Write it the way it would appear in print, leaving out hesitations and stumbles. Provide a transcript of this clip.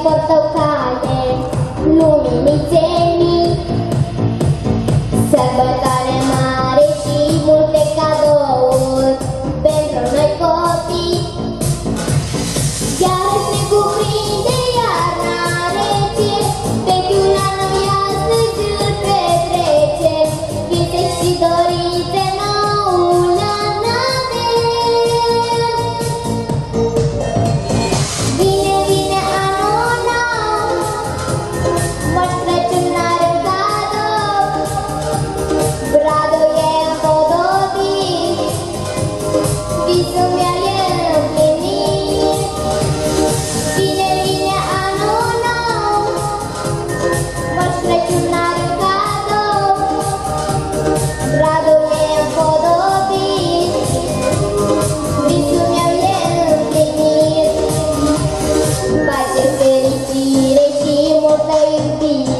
portocale, luminițenii, sărbătoare mare și multe cadouri pentru noi copii. Iar ne cuprinde iarna rece, vechiul an noi astăzi îl petrecem, vise și dorințe noul an avem. Vine, vine anul nou, Moș Crăciun are un cadou, bradul e împodobit, visul meu e împlinit. Vine, vine anul nou, Moș Crăciun are un cadou, bradul e împodobit, visul meu e împlinit. Pace, fericire și multă iubire.